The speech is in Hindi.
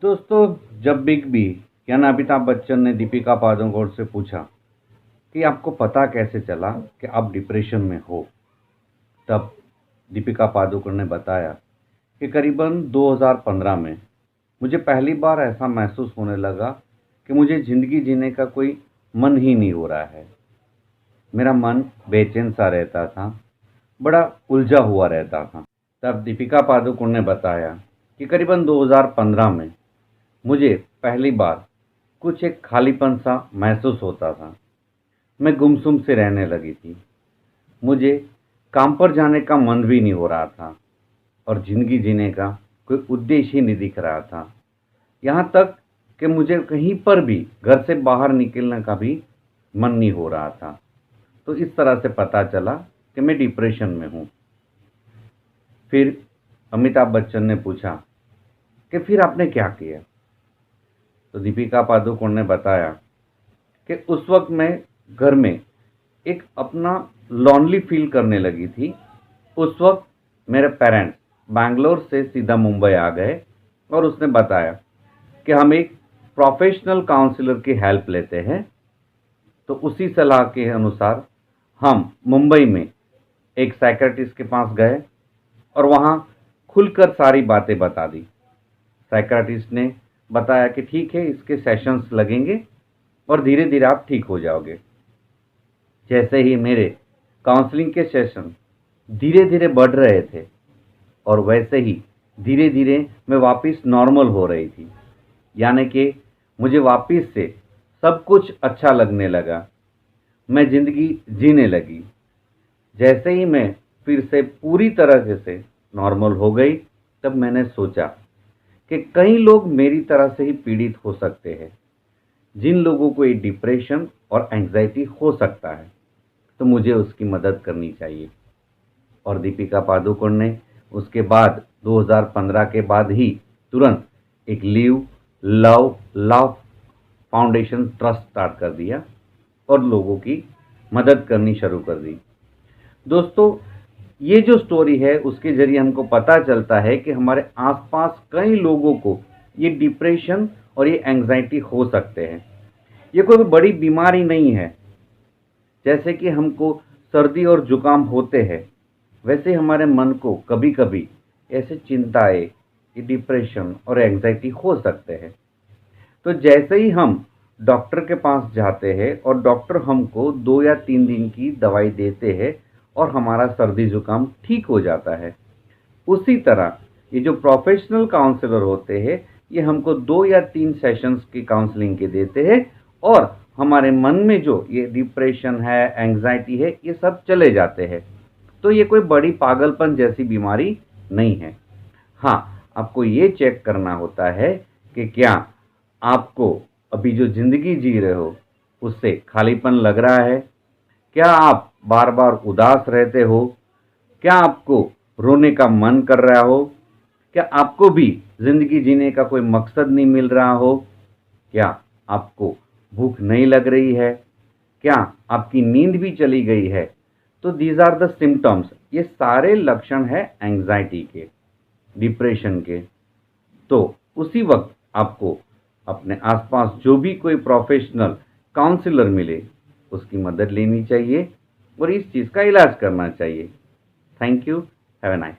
दोस्तों, जब बिग बी यानी अमिताभ बच्चन ने दीपिका पादुकोण से पूछा कि आपको पता कैसे चला कि आप डिप्रेशन में हो, तब दीपिका पादुकोण ने बताया कि करीबन 2015 में मुझे पहली बार ऐसा महसूस होने लगा कि मुझे ज़िंदगी जीने का कोई मन ही नहीं हो रहा है। मेरा मन बेचैन सा रहता था, बड़ा उलझा हुआ रहता था। तब दीपिका पादुकोण ने बताया कि करीबन 2015 में मुझे पहली बार कुछ एक खालीपन सा महसूस होता था। मैं गुमसुम से रहने लगी थी। मुझे काम पर जाने का मन भी नहीं हो रहा था और ज़िंदगी जीने का कोई उद्देश्य ही नहीं दिख रहा था। यहाँ तक कि मुझे कहीं पर भी घर से बाहर निकलने का भी मन नहीं हो रहा था। तो इस तरह से पता चला कि मैं डिप्रेशन में हूँ। फिर अमिताभ बच्चन ने पूछा कि फिर आपने क्या किया? तो दीपिका पादुकोण ने बताया कि उस वक्त मैं घर में एक अपना लॉनली फील करने लगी थी। उस वक्त मेरे पेरेंट्स बैंगलोर से सीधा मुंबई आ गए और उसने बताया कि हम एक प्रोफेशनल काउंसलर की हेल्प लेते हैं। तो उसी सलाह के अनुसार हम मुंबई में एक साइकियाट्रिस्ट के पास गए और वहाँ खुलकर सारी बातें बता दी। साइकियाट्रिस्ट ने बताया कि ठीक है, इसके सेशंस लगेंगे और धीरे धीरे आप ठीक हो जाओगे। जैसे ही मेरे काउंसलिंग के सेशन धीरे धीरे बढ़ रहे थे और वैसे ही धीरे धीरे मैं वापस नॉर्मल हो रही थी, यानी कि मुझे वापस से सब कुछ अच्छा लगने लगा। मैं ज़िंदगी जीने लगी। जैसे ही मैं फिर से पूरी तरह से नॉर्मल हो गई, तब मैंने सोचा कि कई लोग मेरी तरह से ही पीड़ित हो सकते हैं, जिन लोगों को ये डिप्रेशन और एंग्जाइटी हो सकता है, तो मुझे उसकी मदद करनी चाहिए। और दीपिका पादुकोण ने उसके बाद 2015 के बाद ही तुरंत एक live love love foundation trust start कर दिया और लोगों की मदद करनी शुरू कर दी। दोस्तों, ये जो स्टोरी है उसके ज़रिए हमको पता चलता है कि हमारे आसपास कई लोगों को ये डिप्रेशन और ये एंग्जाइटी हो सकते हैं। ये कोई बड़ी बीमारी नहीं है। जैसे कि हमको सर्दी और जुकाम होते हैं, वैसे हमारे मन को कभी कभी ऐसे चिंताएं, ये डिप्रेशन और एंग्जाइटी हो सकते हैं। तो जैसे ही हम डॉक्टर के पास जाते हैं और डॉक्टर हमको 2 या 3 दिन की दवाई देते हैं और हमारा सर्दी जुकाम ठीक हो जाता है, उसी तरह ये जो प्रोफेशनल काउंसलर होते हैं, ये हमको 2 या 3 सेशंस की काउंसलिंग के देते हैं और हमारे मन में जो ये डिप्रेशन है, एंग्जाइटी है, ये सब चले जाते हैं। तो ये कोई बड़ी पागलपन जैसी बीमारी नहीं है। हाँ, आपको ये चेक करना होता है कि क्या आपको अभी जो ज़िंदगी जी रहे हो उससे खालीपन लग रहा है? क्या आप बार बार उदास रहते हो? क्या आपको रोने का मन कर रहा हो? क्या आपको भी ज़िंदगी जीने का कोई मकसद नहीं मिल रहा हो? क्या आपको भूख नहीं लग रही है? क्या आपकी नींद भी चली गई है? तो दीज आर द सिम्टम्स। ये सारे लक्षण हैं एंग्जाइटी के, डिप्रेशन के। तो उसी वक्त आपको अपने आसपास जो भी कोई प्रोफेशनल काउंसलर मिले, उसकी मदद लेनी चाहिए और इस चीज़ का इलाज करना चाहिए। Thank you. Have a nice